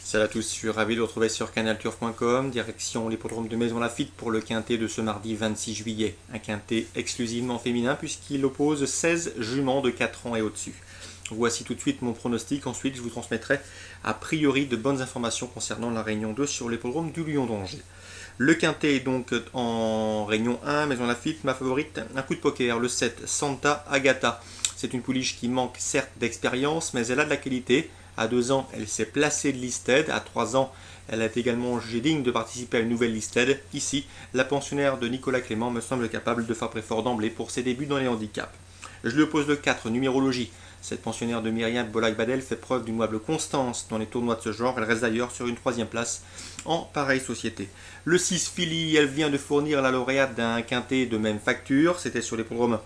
Salut à tous, je suis ravi de vous retrouver sur canalturf.com, direction l'hippodrome de Maison Lafitte pour le quintet de ce mardi 26 juillet. Un quintet exclusivement féminin puisqu'il oppose 16 juments de 4 ans et au-dessus. Voici tout de suite mon pronostic, ensuite je vous transmettrai a priori de bonnes informations concernant la réunion 2 sur l'hippodrome du Lion d'Angers. Le quintet est donc en réunion 1, Maison Lafitte, ma favorite, un coup de poker, le 7, Santa Agata. C'est une pouliche qui manque certes d'expérience, mais elle a de la qualité. À 2 ans, elle s'est placée de listed. À 3 ans, elle a été également jugée digne de participer à une nouvelle listed. Ici, la pensionnaire de Nicolas Clément me semble capable de frapper fort d'emblée pour ses débuts dans les handicaps. Je lui oppose le 4, numérologie. Cette pensionnaire de Myriam Bolak-Badel fait preuve d'une louable constance dans les tournois de ce genre. Elle reste d'ailleurs sur une 3e place en pareille société. Le 6, Philly, elle vient de fournir la lauréate d'un quintet de même facture. C'était sur l'hippodrome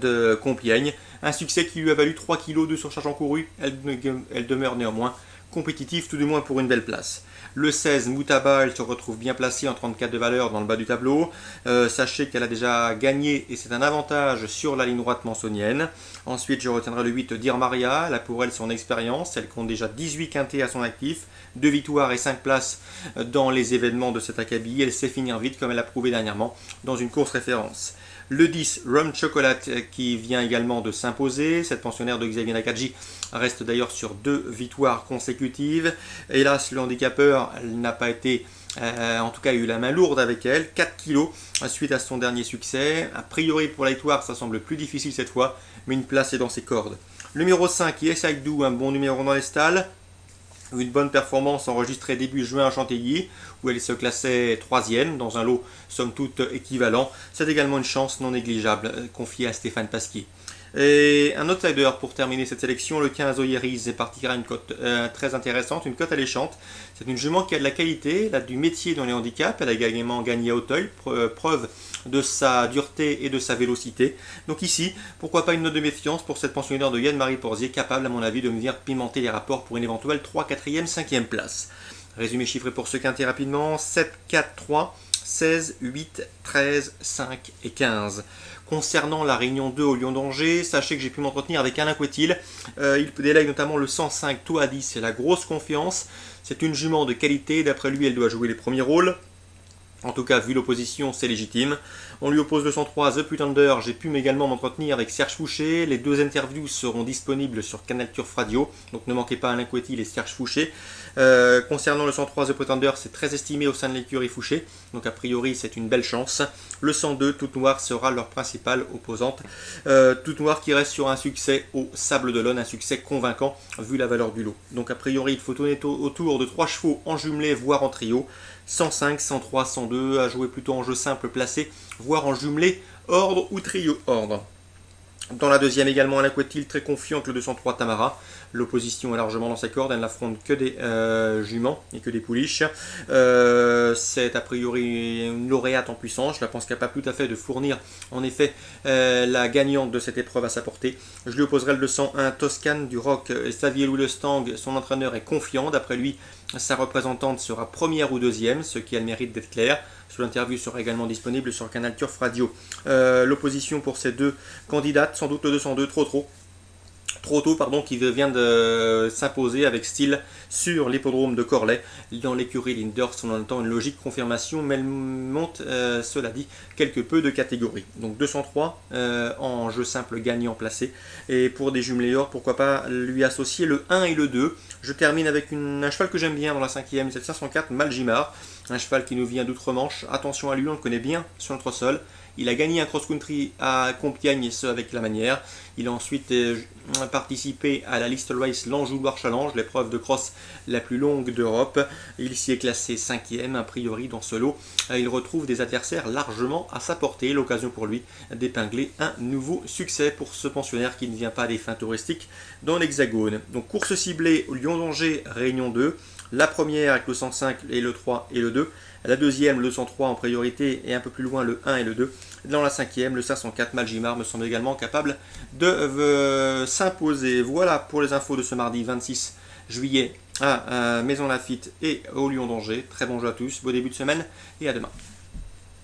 de Compiègne. Un succès qui lui a valu 3 kg de surcharge encourue. Elle demeure néanmoins compétitive, tout du moins pour une belle place. Le 16, Moutaba, elle se retrouve bien placée en 34 de valeur dans le bas du tableau. Sachez qu'elle a déjà gagné et c'est un avantage sur la ligne droite mansonienne. Ensuite, je retiendrai le 8, Dir Maria. Elle a pour elle son expérience. Elle compte déjà 18 quintets à son actif, 2 victoires et 5 places dans les événements de cet acabit. Elle sait finir vite comme elle a prouvé dernièrement dans une course référence. Le 10, Rum Chocolate, qui vient également de s'imposer. Cette pensionnaire de Xavier Nakadji reste d'ailleurs sur 2 victoires consécutives. Hélas, le handicapeur n'a pas été, en tout cas, eu la main lourde avec elle. 4 kilos suite à son dernier succès. A priori, pour la victoire, ça semble plus difficile cette fois, mais une place est dans ses cordes. Le numéro 5, Yes I Do, un bon numéro dans les stalles. Une bonne performance enregistrée début juin à Chantilly, où elle se classait 3e dans un lot somme toute équivalent. C'est également une chance non négligeable confiée à Stéphane Pasquier. Et un outsider pour terminer cette sélection, le 15 Oyeriz partira une cote très intéressante, une cote alléchante. C'est une jument qui a de la qualité, elle a du métier dans les handicaps, elle a également gagné à Auteuil, preuve de sa dureté et de sa vélocité. Donc ici, pourquoi pas une note de méfiance pour cette pensionnaire de Yann-Marie Porzier, capable à mon avis de venir pimenter les rapports pour une éventuelle 3, 4e, 5e place. Résumé chiffré pour ce quintet rapidement, 7, 4, 3, 16, 8, 13, 5 et 15. Concernant la réunion 2 au Lion d'Angers, sachez que j'ai pu m'entretenir avec Alain Couetil. Il délègue notamment le 105 Tout à 10, c'est la grosse confiance. C'est une jument de qualité, d'après lui elle doit jouer les premiers rôles. En tout cas, vu l'opposition, c'est légitime. On lui oppose le 103 The Pretender. J'ai pu également m'entretenir avec Serge Fouché. Les 2 interviews seront disponibles sur Canal Turf Radio. Donc ne manquez pas Alain Couetil et Serge Fouché. Concernant le 103 The Pretender, c'est très estimé au sein de l'écurie Fouché. Donc a priori, c'est une belle chance. Le 102 Toute Noire sera leur principale opposante. Toute Noire qui reste sur un succès au Sable d'Olonne, un succès convaincant vu la valeur du lot. Donc a priori, il faut tourner autour de 3 chevaux en jumelé, voire en trio. 105, 103, 102, à jouer plutôt en jeu simple placé, voire en jumelé, ordre ou trio ordre. Dans la deuxième également, Alain Couetil, très confiant que le 203 Tamara. L'opposition est largement dans sa corde, elle n'affronte que des juments et que des pouliches. C'est a priori une lauréate en puissance, je la pense capable tout à fait de fournir en effet la gagnante de cette épreuve à sa portée. Je lui opposerai le 201 Toscane du Roc, Xavier Louis Le Stang, son entraîneur est confiant, d'après lui sa représentante sera 1re ou 2e, ce qui a le mérite d'être clair. L'interview sera également disponible sur Canal Turf Radio. L'opposition pour ces 2 candidates, sans doute le 202, trop tôt, qui vient de s'imposer avec style sur l'hippodrome de Corlay. Dans l'écurie Linders, on entend une logique confirmation, mais elle monte, cela dit, quelque peu de catégorie. Donc 203 en jeu simple gagnant placé. Et pour des jumeléors, pourquoi pas lui associer le 1 et le 2. Je termine avec un cheval que j'aime bien dans la 5e, c'est le 504 Maljimar. Un cheval qui nous vient d'outre-Manche. Attention à lui, on le connaît bien sur notre sol. Il a gagné un cross-country à Compiègne et ce avec la manière. Il a ensuite participé à la List Race l'Anjou-Loire Challenge, l'épreuve de cross la plus longue d'Europe. Il s'y est classé 5e a priori dans ce lot. Il retrouve des adversaires largement à sa portée. L'occasion pour lui d'épingler un nouveau succès pour ce pensionnaire qui ne vient pas des fins touristiques dans l'Hexagone. Donc course ciblée au Lion d'Angers, réunion 2. La première avec le 105 et le 3 et le 2. La deuxième, le 103 en priorité et un peu plus loin le 1 et le 2. Dans la 5e, le 504 Maljimar me semble également capable de s'imposer. Voilà pour les infos de ce mardi 26 juillet à Maison Lafitte et au Lion d'Angers. Très bon jeu à tous, beau début de semaine et à demain.